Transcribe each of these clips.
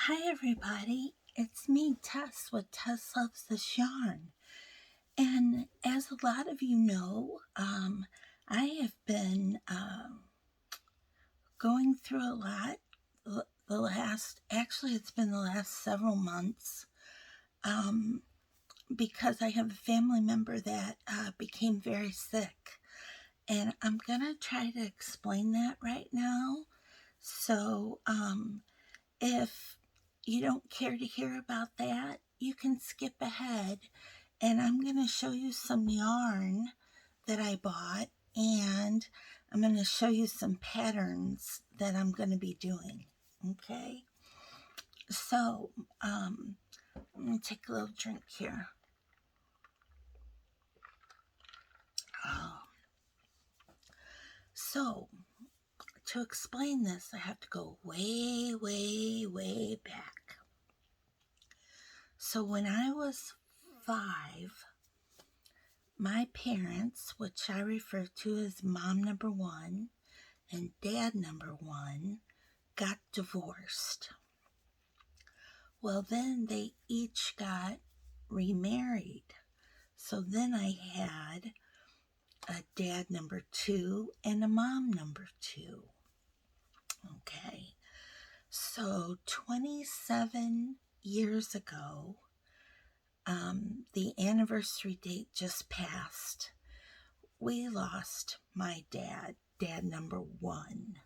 Hi everybody, it's me Tess with Tess Loves This Yarn. And as a lot of you know, I have been going through a lot it's been the last several months because I have a family member that became very sick. And I'm going to try to explain that right now. So, if you don't care to hear about that, you can skip ahead, and I'm going to show you some yarn that I bought, and I'm going to show you some patterns that I'm going to be doing. Okay, so I'm going to take a little drink here. So to explain this, I have to go way, way, way back. So when I was 5, my parents, which I refer to as mom number 1 and dad number 1, got divorced. Well, then they each got remarried. So then I had a dad number 2 and a mom number 2. Okay. So 27 years ago, the anniversary date just passed. We lost my dad number 1.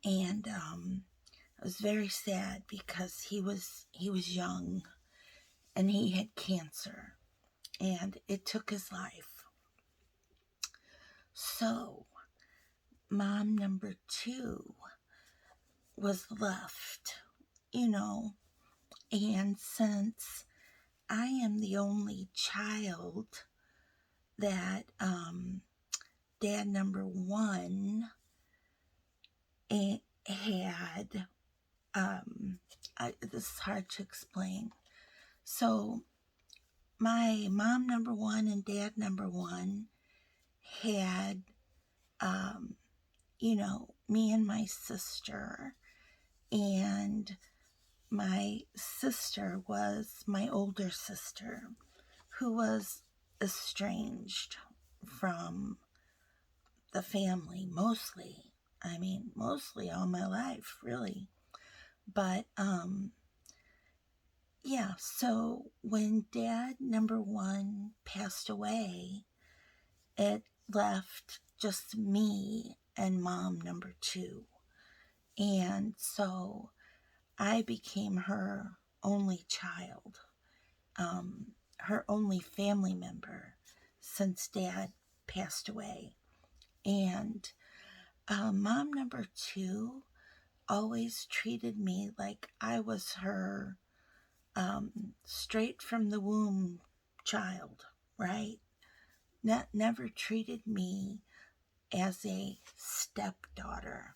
And it was very sad because he was young and he had cancer and it took his life. So mom number 2 was left, and since I am the only child that dad number 1 had, this is hard to explain. So my mom number 1 and dad number 1 had, me and my sister, and my sister was my older sister who was estranged from the family mostly all my life, really. But so when dad number 1 passed away, it left just me and mom number 2. And so I became her only child, her only family member since dad passed away. And mom number 2 always treated me like I was her straight from the womb child, right? Never treated me as a stepdaughter.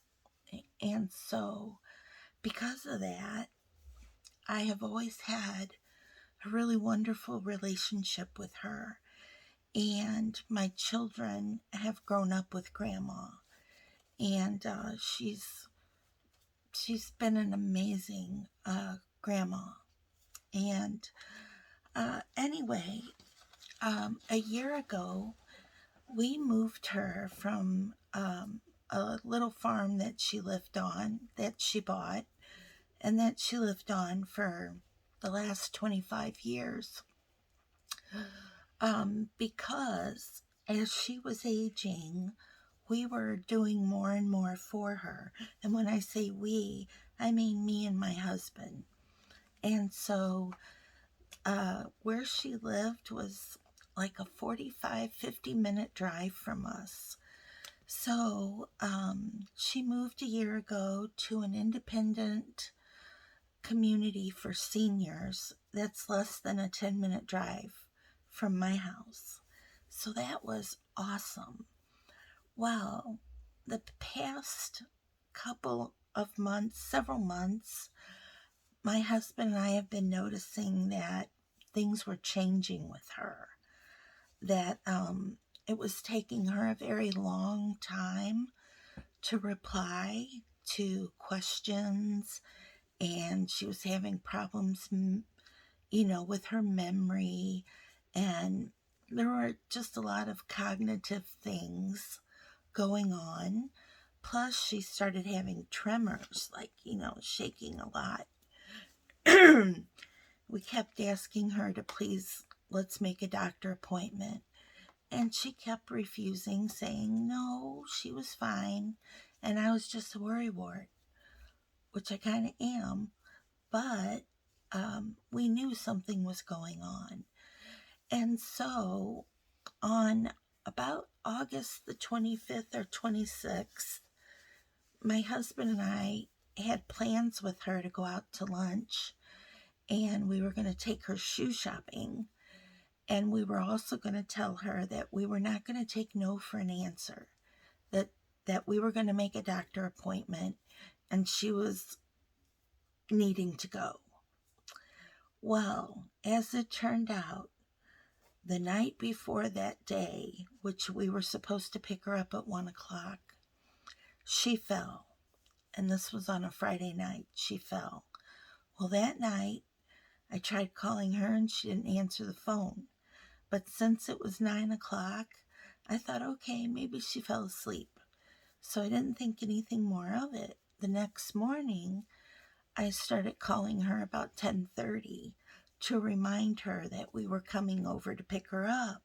And so because of that, I have always had a really wonderful relationship with her. And my children have grown up with Grandma. And she's been an amazing grandma. And anyway, a year ago, we moved her from a little farm that she lived on, that she bought, and that she lived on for the last 25 years. Because as she was aging, we were doing more and more for her. And when I say we, I mean me and my husband. And so where she lived was like a 45-50 minute drive from us. So she moved a year ago to an independent community for seniors that's less than a 10-minute drive from my house. So that was awesome. Well, the past couple of months, several months, my husband and I have been noticing that things were changing with her, that it was taking her a very long time to reply to questions and she was having problems, with her memory, and there were just a lot of cognitive things going on. Plus, she started having tremors, like, shaking a lot. We kept asking her to please, let's make a doctor appointment. And she kept refusing, saying no, she was fine. And I was just a worrywart, which I kind of am. But we knew something was going on. And so on about August the 25th or 26th, my husband and I had plans with her to go out to lunch, and we were going to take her shoe shopping. And we were also going to tell her that we were not going to take no for an answer, that we were going to make a doctor appointment, and she was needing to go. Well, as it turned out, the night before that day, which we were supposed to pick her up at 1 o'clock, she fell. And this was on a Friday night. She fell. Well, that night, I tried calling her and she didn't answer the phone. But since it was 9 o'clock, I thought, okay, maybe she fell asleep. So I didn't think anything more of it. The next morning, I started calling her about 10:30 to remind her that we were coming over to pick her up.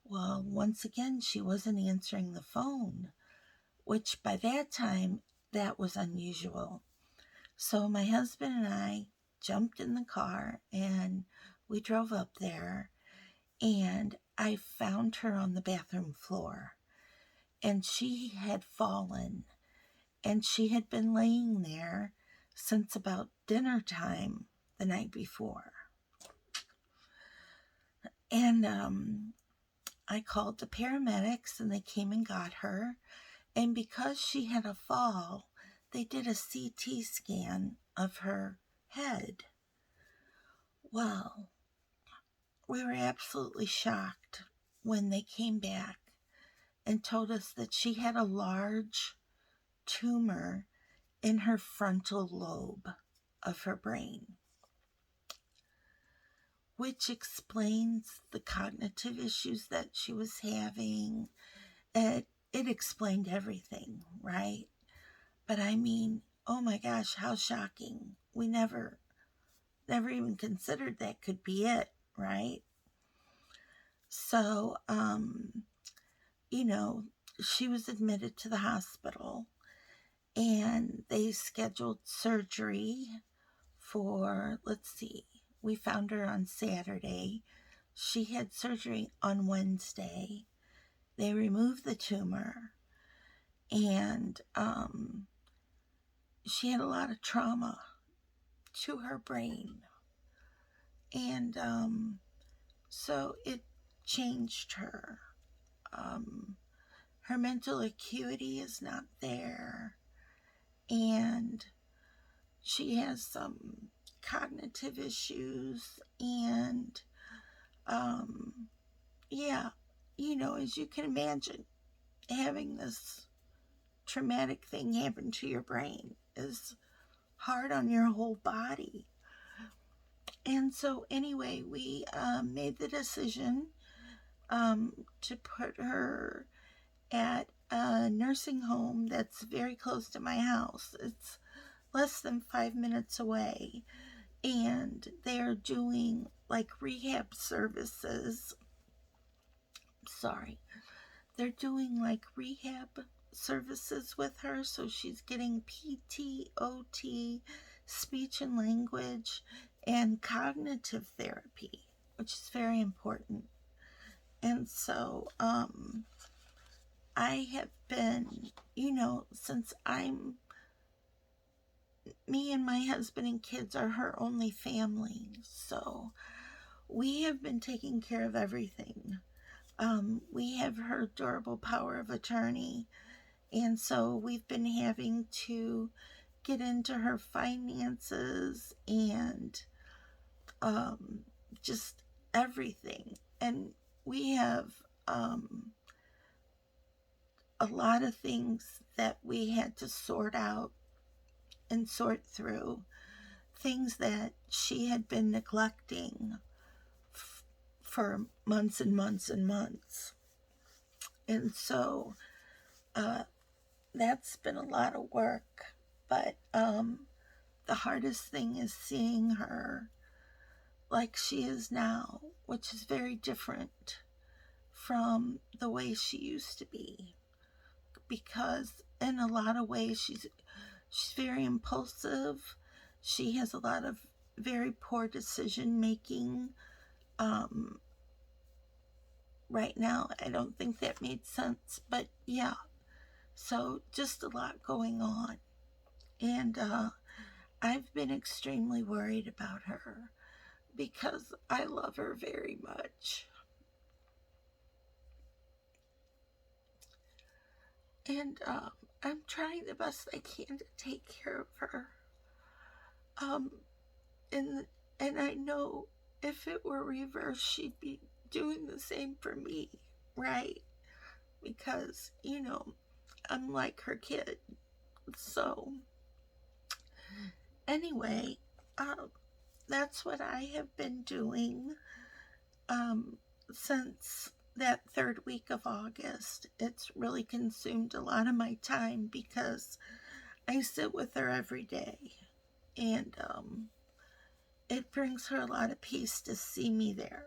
Well, once again, she wasn't answering the phone, which by that time, that was unusual. So my husband and I jumped in the car and we drove up there, and I found her on the bathroom floor, and she had fallen, and she had been laying there since about dinner time the night before. And I called the paramedics, and they came and got her. And because she had a fall, they did a CT scan of her head. Well, we were absolutely shocked when they came back and told us that she had a large tumor in her frontal lobe of her brain, which explains the cognitive issues that she was having. It explained everything, right? But I mean, oh my gosh, how shocking. We never even considered that could be it, right? So, she was admitted to the hospital, and they scheduled surgery for, we found her on Saturday. She had surgery on Wednesday. They removed the tumor, and she had a lot of trauma to her brain. And so it changed her. Her mental acuity is not there, and she has some cognitive issues, and as you can imagine, having this traumatic thing happen to your brain is hard on your whole body. And so anyway, we made the decision to put her at a nursing home that's very close to my house. It's less than 5 minutes away, and they're doing like rehab services. They're doing like rehab services with her, so she's getting PT, OT, speech and language, and cognitive therapy, which is very important. And so I have been, since me and my husband and kids are her only family, so we have been taking care of everything. We have her durable power of attorney, and so we've been having to get into her finances and just everything. And we have a lot of things that we had to sort out and sort through things that she had been neglecting for months and months and months. And so that's been a lot of work. But the hardest thing is seeing her like she is now, which is very different from the way she used to be. Because in a lot of ways she's very impulsive. She has a lot of very poor decision making. Right now, I don't think that made sense, but yeah. So just a lot going on. And I've been extremely worried about her because I love her very much. And I'm trying the best I can to take care of her. Um, and I know if it were reversed, she'd be doing the same for me, right? Because, I'm like her kid. So, anyway, that's what I have been doing since that third week of August. It's really consumed a lot of my time because I sit with her every day. And it brings her a lot of peace to see me there.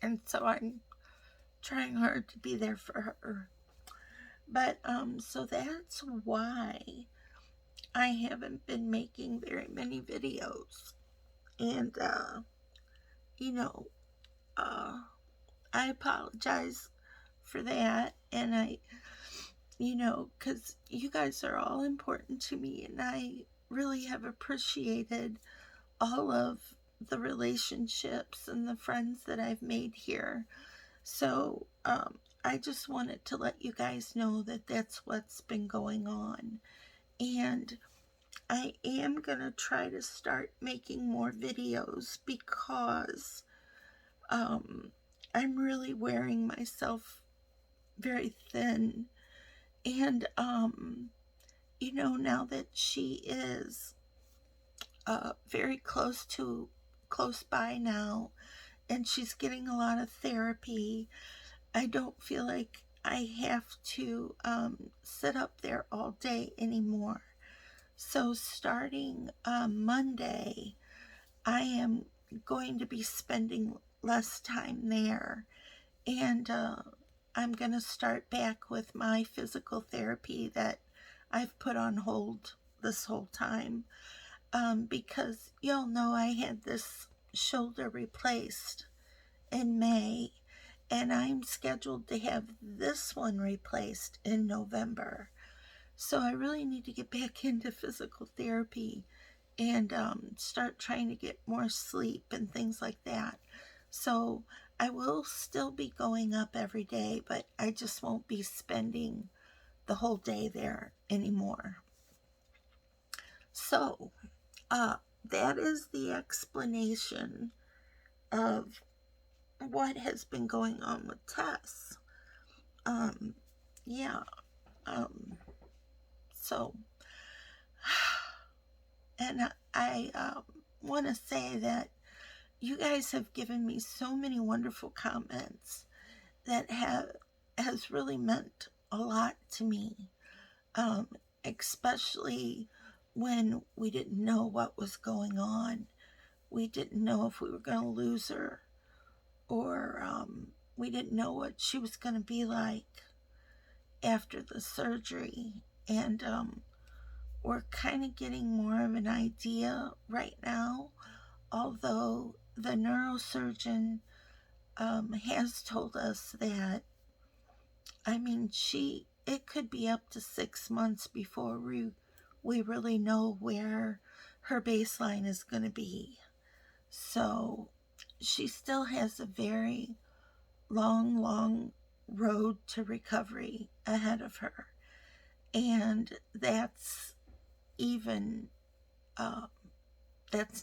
And so I'm trying hard to be there for her. But so that's why I haven't been making very many videos. And I apologize for that. And because you guys are all important to me, and I really have appreciated all of the relationships and the friends that I've made here. So I just wanted to let you guys know that that's what's been going on. And I am going to try to start making more videos because I'm really wearing myself very thin. And, now that she is very close by now, and she's getting a lot of therapy, I don't feel like I have to sit up there all day anymore. So starting Monday, I am going to be spending less time there. And I'm going to start back with my physical therapy that I've put on hold this whole time. Because y'all know I had this shoulder replaced in May, and I'm scheduled to have this one replaced in November. So I really need to get back into physical therapy and start trying to get more sleep and things like that. So I will still be going up every day, but I just won't be spending the whole day there anymore. So that is the explanation of what has been going on with Tess. Yeah. So, and I want to say that you guys have given me so many wonderful comments that has really meant a lot to me, especially when we didn't know what was going on. We didn't know if we were going to lose her, or we didn't know what she was going to be like after the surgery. And we're kind of getting more of an idea right now, although the neurosurgeon has told us that, it could be up to 6 months before we really know where her baseline is going to be. So she still has a very long road to recovery ahead of her. And that's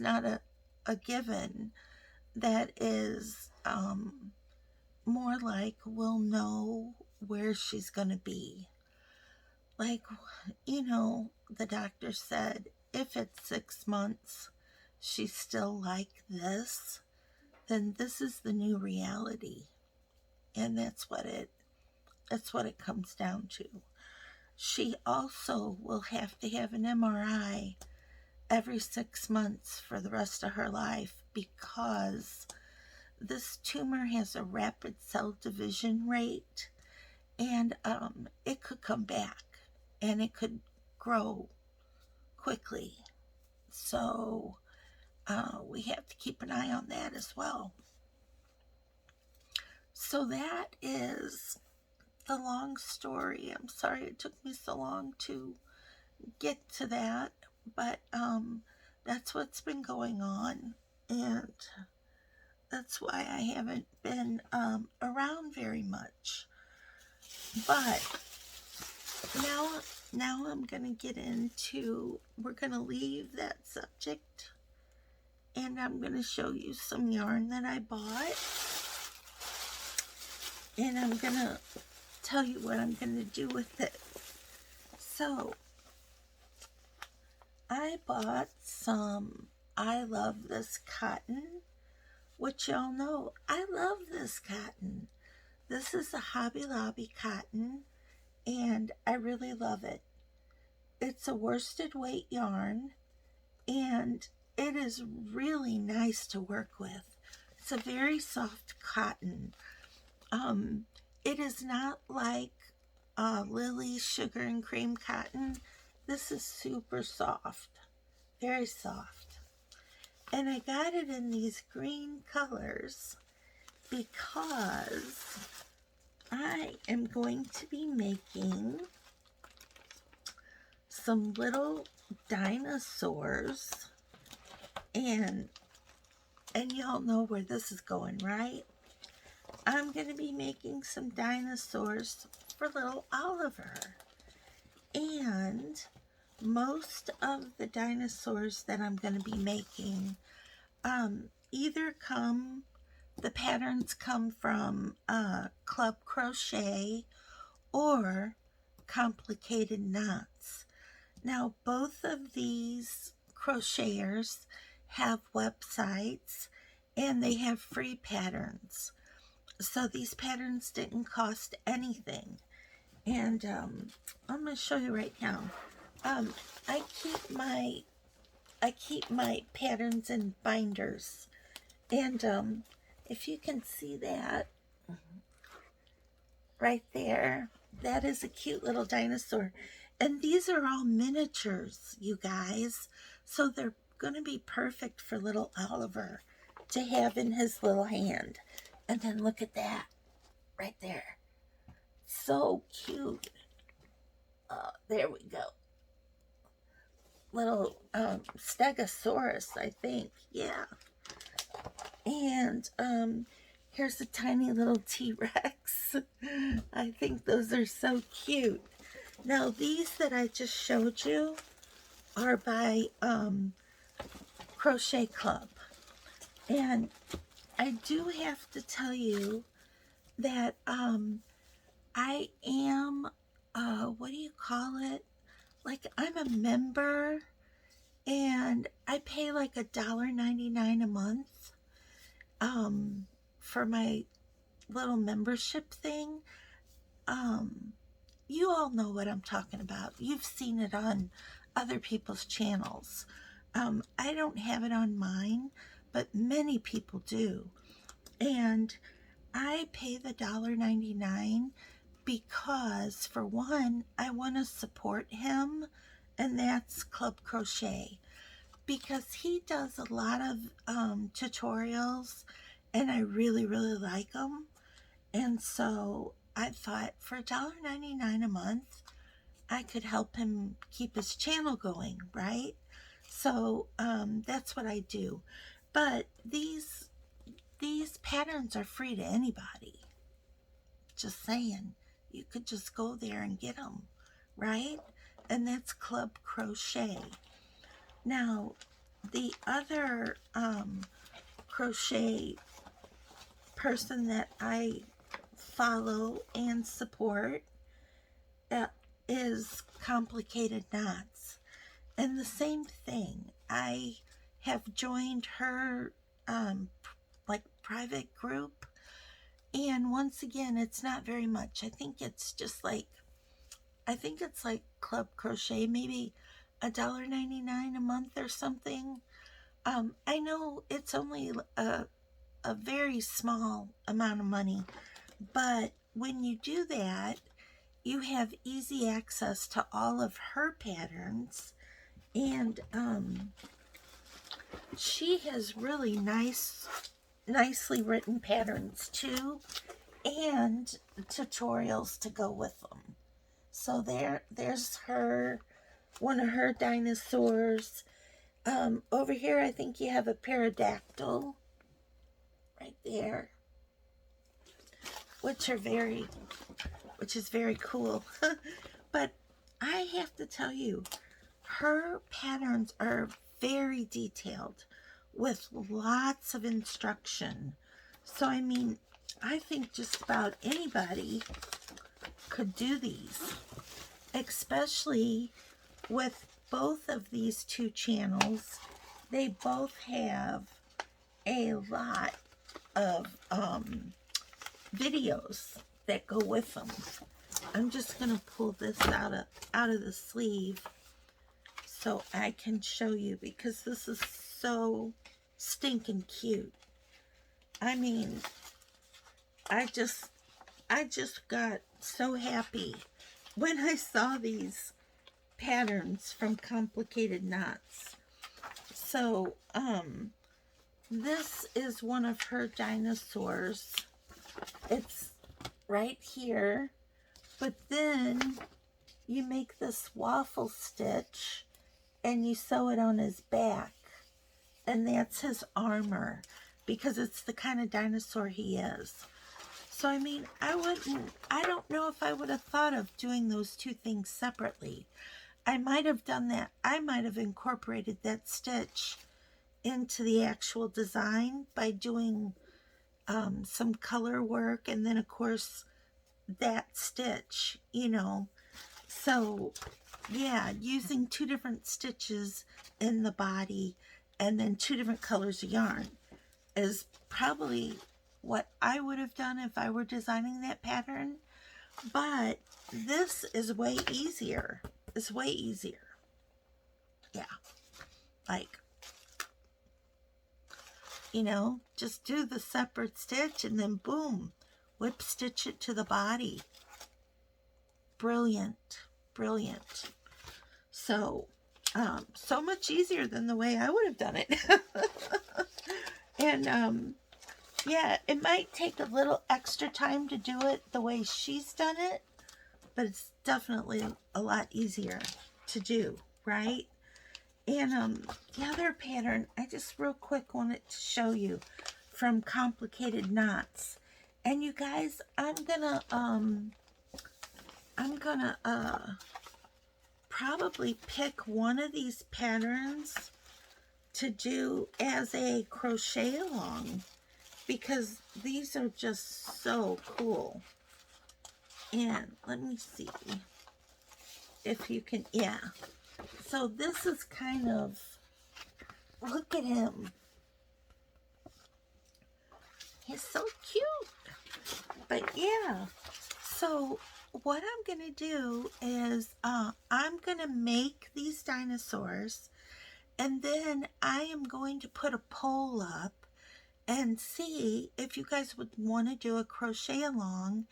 not a given. That is more like we'll know where she's going to be. Like, the doctor said if at 6 months she's still like this, then this is the new reality. And that's what it comes down to. She also will have to have an MRI every 6 months for the rest of her life because this tumor has a rapid cell division rate, and it could come back and it could grow quickly. So we have to keep an eye on that as well. So that is the long story. I'm sorry it took me so long to get to that, but that's what's been going on, and that's why I haven't been around very much. But now I'm gonna get into, we're gonna leave that subject, and I'm gonna show you some yarn that I bought, and I'm gonna tell you what I'm gonna do with it. So I bought some I Love This Cotton, which y'all know I love this cotton. This is a Hobby Lobby cotton, and I really love it. It's a worsted weight yarn, and it is really nice to work with. It's a very soft cotton. It is not like Lily's Sugar and Cream cotton. This is super soft, very soft. And I got it in these green colors because I am going to be making some little dinosaurs, and y'all know where this is going, right? I'm going to be making some dinosaurs for little Oliver. And most of the dinosaurs that I'm going to be making the patterns come from Club Crochet or Complicated Knots. Now, both of these crocheters have websites, and they have free patterns. So these patterns didn't cost anything. And I'm going to show you right now. I keep my patterns in binders, and if you can see that right there, that is a cute little dinosaur. And these are all miniatures, you guys, so they're going to be perfect for little Oliver to have in his little hand. And then look at that right there, so cute. There we go. Little Stegosaurus, I think. Yeah. And here's a tiny little T-Rex. I think those are so cute. Now, these that I just showed you are by Crochet Club. And I do have to tell you that I am, what do you call it? Like, I'm a member, and I pay like $1.99 a month for my little membership thing. You all know what I'm talking about. You've seen it on other people's channels. I don't have it on mine, but many people do. And I pay the $1.99 because, for one, I want to support him, and that's Club Crochet, because he does a lot of tutorials, and I really, really like them. And so I thought for $1.99 a month, I could help him keep his channel going, right? So that's what I do. But these patterns are free to anybody. Just saying. You could just go there and get them, right? And that's Club Crochet. Now, the other crochet person that I follow and support is Complicated Knots. And the same thing, I have joined her like private group, and once again, it's not very much. I think it's like Club Crochet, maybe $1.99 a month or something. I know it's only a very small amount of money, but when you do that, you have easy access to all of her patterns, and she has really nicely written patterns too, and tutorials to go with them. So there's one of her dinosaurs. Over here, I think you have a pterodactyl right there, which is very cool. But I have to tell you, her patterns are very detailed with lots of instruction. So, I mean, I think just about anybody could do these, especially with both of these two channels. They both have a lot of videos that go with them. I'm just going to pull this out of the sleeve so I can show you, because this is so stinking cute. I mean, I just got so happy when I saw these patterns from Complicated Knots. So, this is one of her dinosaurs. It's right here, but then you make this waffle stitch and you sew it on his back, and that's his armor, because it's the kind of dinosaur he is. So, I mean, I don't know if I would have thought of doing those two things separately. I might have done that. I might have incorporated that stitch into the actual design by doing some color work, and then, of course, that stitch, So, yeah, using two different stitches in the body and then two different colors of yarn is probably what I would have done if I were designing that pattern. But this is way easier. It's way easier. Yeah. Like, just do the separate stitch and then boom, whip stitch it to the body. Brilliant. Brilliant. So, so much easier than the way I would have done it. And, yeah, it might take a little extra time to do it the way she's done it, but it's definitely a lot easier to do, right? And the other pattern, I just real quick wanted to show you from Complicated Knots. And you guys, I'm gonna probably pick one of these patterns to do as a crochet along, because these are just so cool. And let me see if you can, yeah. So this is kind of, look at him. He's so cute. But yeah, so what I'm going to do is I'm going to make these dinosaurs, and then I am going to put a poll up and see if you guys would want to do a crochet along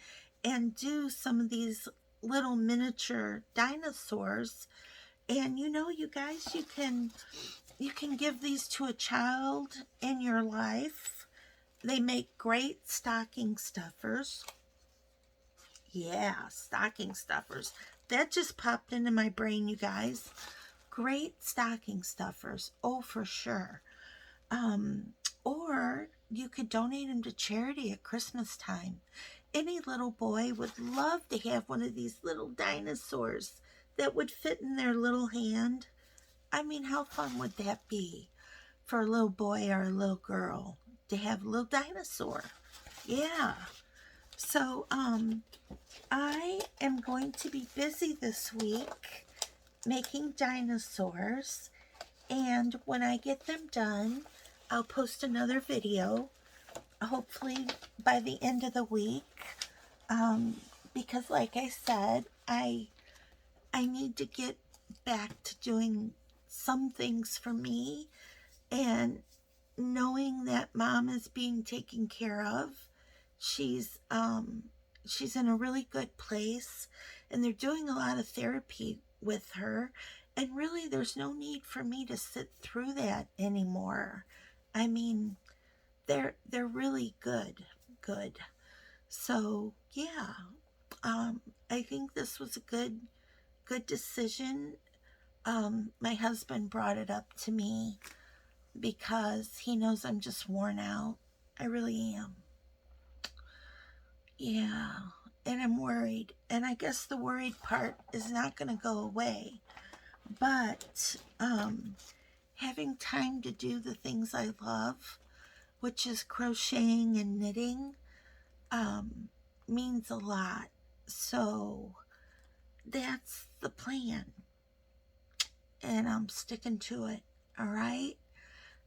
and do some of these little miniature dinosaurs. And you guys, you can give these to a child in your life. They make great stocking stuffers. Yeah, stocking stuffers. That just popped into my brain, you guys. Great stocking stuffers. Oh, for sure. Or you could donate them to charity at Christmas time. Any little boy would love to have one of these little dinosaurs that would fit in their little hand. I mean, how fun would that be for a little boy or a little girl to have a little dinosaur? Yeah. So, I am going to be busy this week, making dinosaurs, and when I get them done, I'll post another video, hopefully by the end of the week, because like I said, I need to get back to doing some things for me, and knowing that Mom is being taken care of. She's in a really good place, and they're doing a lot of therapy with her, and really there's no need for me to sit through that anymore. I mean, they're really good. So yeah, I think this was a good decision. My husband brought it up to me because he knows I'm just worn out. I really am. Yeah, and I'm worried. And I guess the worried part is not going to go away. But having time to do the things I love, which is crocheting and knitting, means a lot. So that's the plan. And I'm sticking to it. All right?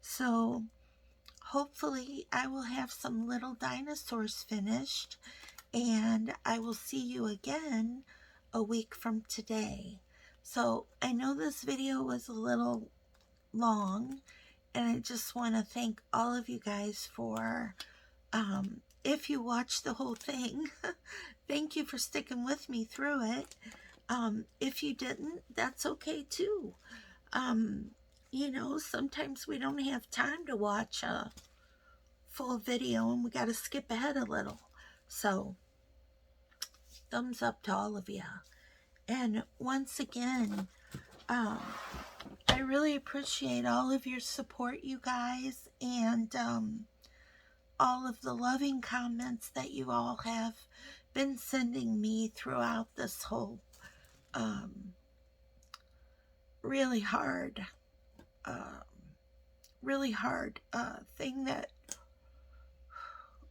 So hopefully I will have some little dinosaurs finished, and I will see you again a week from today. So I know this video was a little long, and I just want to thank all of you guys for, if you watched the whole thing, thank you for sticking with me through it. If you didn't, that's okay too. You know, sometimes we don't have time to watch a full video and we got to skip ahead a little. So, thumbs up to all of you. And once again, I really appreciate all of your support, you guys, and all of the loving comments that you all have been sending me throughout this whole really hard thing that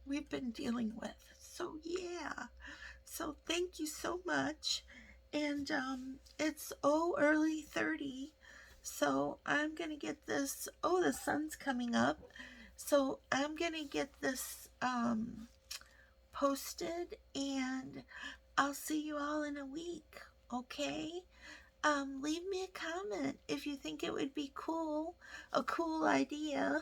we've been dealing with. So yeah, so thank you so much. And it's early 30, so I'm gonna get this. The sun's coming up, so I'm gonna get this posted, and I'll see you all in a week. Okay? Leave me a comment if you think it would be a cool idea.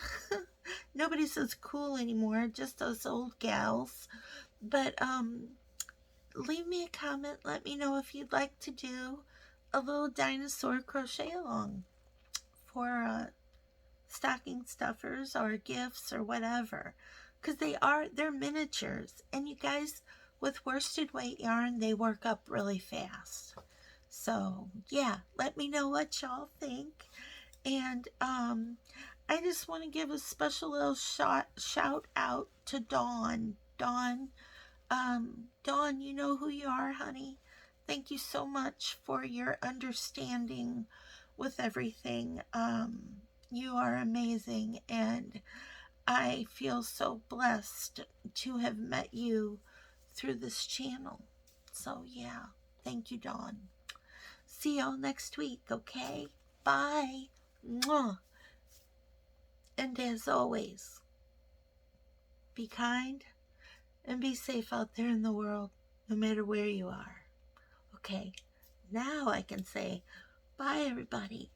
Nobody says cool anymore, just us old gals. But leave me a comment. Let me know if you'd like to do a little dinosaur crochet along for stocking stuffers or gifts or whatever, because they're miniatures, and you guys, with worsted weight yarn, they work up really fast. So yeah, let me know what y'all think. And I just want to give a special little shout out to Dawn. Dawn, you know who you are, honey. Thank you so much for your understanding with everything. You are amazing, and I feel so blessed to have met you through this channel. So yeah, thank you, Dawn. See y'all next week, okay? Bye. Mwah. And as always, be kind and be safe out there in the world, no matter where you are. Okay, now I can say bye, everybody.